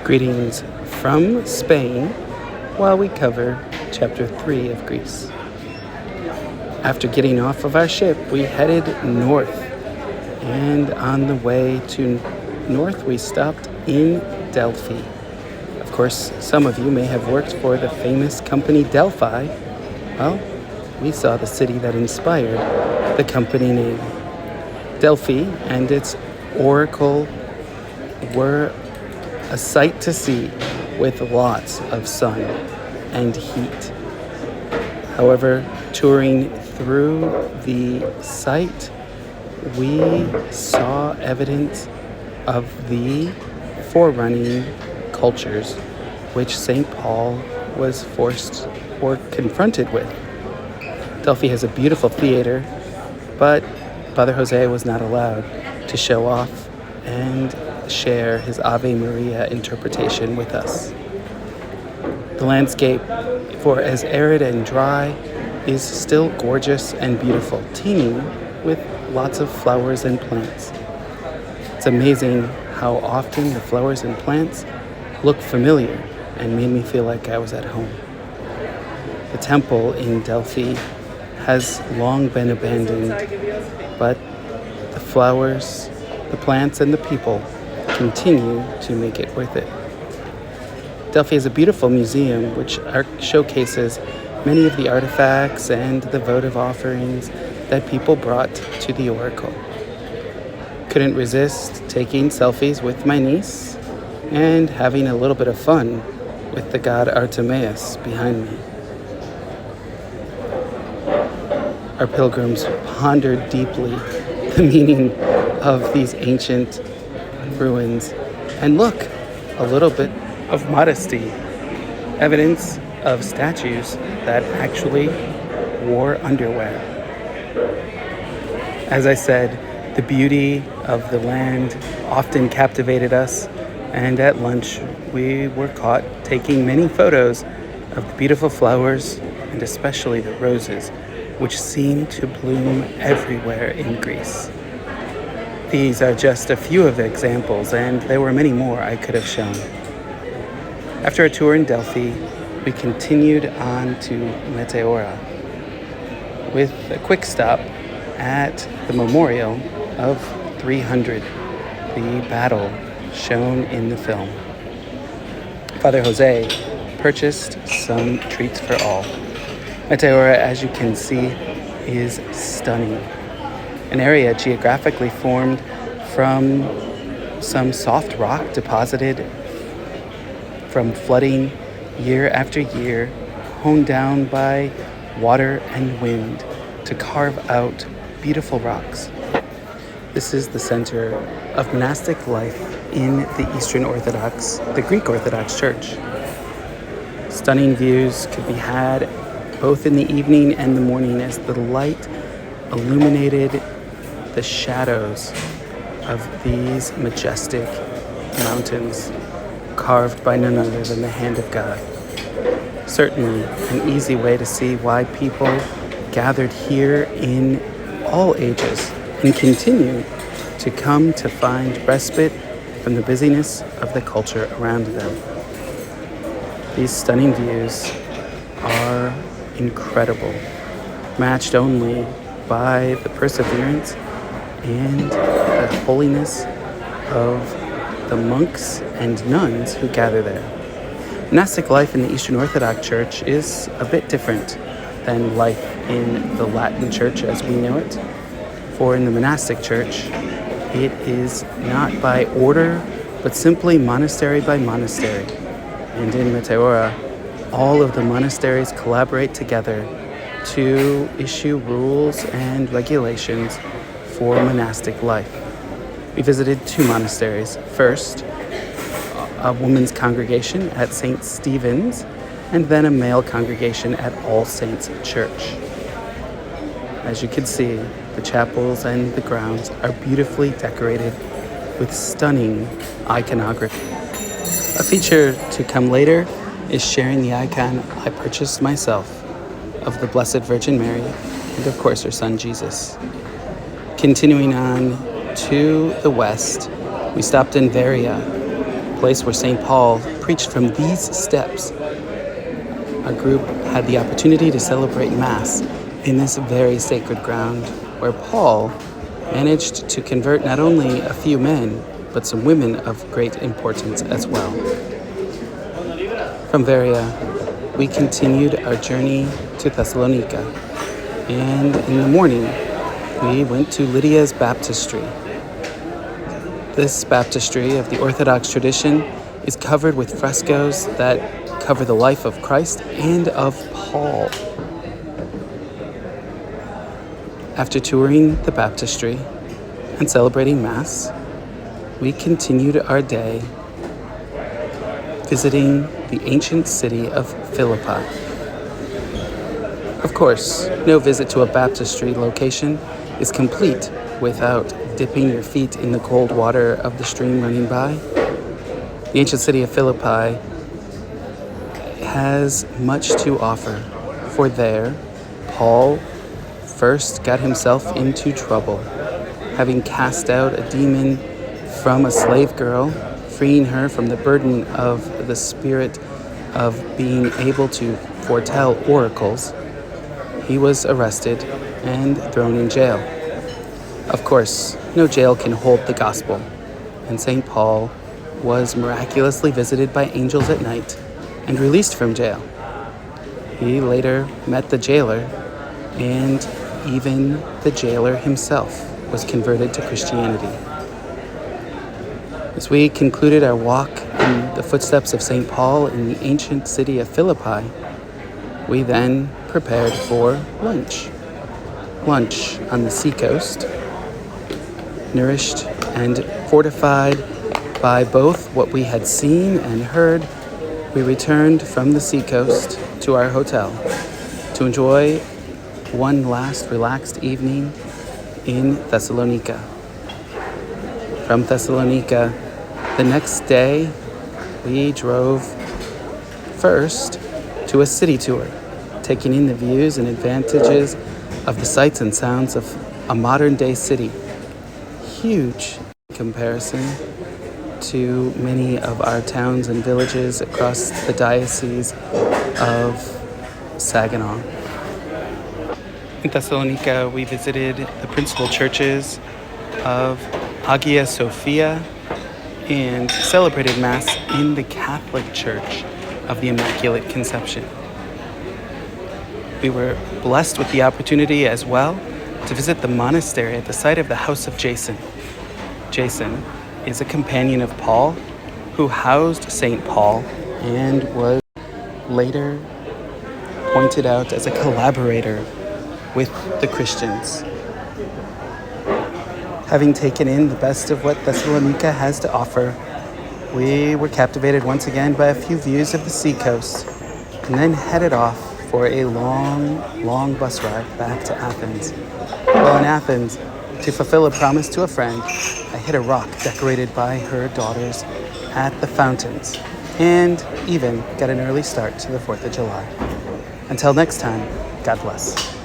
Greetings from Spain while we cover chapter 3 of Greece. After getting off of our ship, we headed north, and on the way to north, we stopped in Delphi. Of course, some of you may have worked for the famous company Delphi. Well, we saw the city that inspired the company name. Delphi and its oracle were a sight to see with lots of sun and heat. However, touring through the site, we saw evidence of the forerunning cultures which St. Paul was forced or confronted with. Delphi has a beautiful theater, but Father Jose was not allowed to show off and share his Ave Maria interpretation with us. The landscape, for as arid and dry, is still gorgeous and beautiful, teeming with lots of flowers and plants. It's amazing how often the flowers and plants look familiar and made me feel like I was at home. The temple in Delphi has long been abandoned, but the flowers, the plants, and the people continue to make it worth it. Delphi is a beautiful museum which showcases many of the artifacts and the votive offerings that people brought to the oracle. Couldn't resist taking selfies with my niece and having a little bit of fun with the god Artemis behind me. Our pilgrims pondered deeply the meaning of these ancient ruins, and look, a little bit of modesty, evidence of statues that actually wore underwear. As I said, the beauty of the land often captivated us, and at lunch we were caught taking many photos of the beautiful flowers and especially the roses, which seem to bloom everywhere in Greece. These are just a few of the examples, and there were many more I could have shown. After a tour in Delphi, we continued on to Meteora with a quick stop at the memorial of 300, the battle shown in the film. Father Jose purchased some treats for all. Meteora, as you can see, is stunning. An area geographically formed from some soft rock deposited from flooding year after year, honed down by water and wind to carve out beautiful rocks. This is the center of monastic life in the Greek Orthodox Church. Stunning views could be had both in the evening and the morning as the light illuminated the shadows of these majestic mountains carved by none other than the hand of God. Certainly an easy way to see why people gathered here in all ages and continue to come to find respite from the busyness of the culture around them. These stunning views are incredible, matched only by the perseverance and the holiness of the monks and nuns who gather there. Monastic life in the Eastern Orthodox Church is a bit different than life in the Latin Church as we know it. For in the monastic church, it is not by order, but simply monastery by monastery. And in Meteora, all of the monasteries collaborate together to issue rules and regulations for monastic life. We visited 2 monasteries. First, a women's congregation at St. Stephen's, and then a male congregation at All Saints Church. As you can see, the chapels and the grounds are beautifully decorated with stunning iconography. A feature to come later is sharing the icon I purchased myself of the Blessed Virgin Mary and of course her son Jesus. Continuing on to the west, we stopped in Veria, place where St. Paul preached from these steps, our group had the opportunity to celebrate Mass in this very sacred ground where Paul managed to convert not only a few men, but some women of great importance as well. From Veria, we continued our journey to Thessalonica, and in the morning, we went to Lydia's baptistry. This baptistry of the Orthodox tradition is covered with frescoes that cover the life of Christ and of Paul. After touring the baptistry and celebrating Mass, we continued our day visiting the ancient city of Philippi. Of course, no visit to a baptistry location is complete without dipping your feet in the cold water of the stream running by. The ancient city of Philippi has much to offer, for there, Paul first got himself into trouble, having cast out a demon from a slave girl, freeing her from the burden of the spirit of being able to foretell oracles. He was arrested and thrown in jail. Of course, no jail can hold the gospel, and St. Paul was miraculously visited by angels at night and released from jail. He later met the jailer, and even the jailer himself was converted to Christianity. As we concluded our walk in the footsteps of St. Paul in the ancient city of Philippi, we then prepared for lunch. Lunch on the seacoast, nourished and fortified by both what we had seen and heard. We returned from the seacoast to our hotel to enjoy one last relaxed evening in Thessalonica. From Thessalonica, the next day, we drove first to a city tour, taking in the views and advantages of the sights and sounds of a modern-day city. Huge in comparison to many of our towns and villages across the Diocese of Saginaw. In Thessalonica, we visited the principal churches of Hagia Sophia and celebrated Mass in the Catholic Church of the Immaculate Conception. We were blessed with the opportunity as well to visit the monastery at the site of the House of Jason. Jason is a companion of Paul who housed St. Paul and was later pointed out as a collaborator with the Christians. Having taken in the best of what Thessalonica has to offer, we were captivated once again by a few views of the seacoast and then headed off for a long bus ride back to Athens. While in Athens, to fulfill a promise to a friend, I hit a rock decorated by her daughters at the fountains and even got an early start to the 4th of July. Until next time, God bless.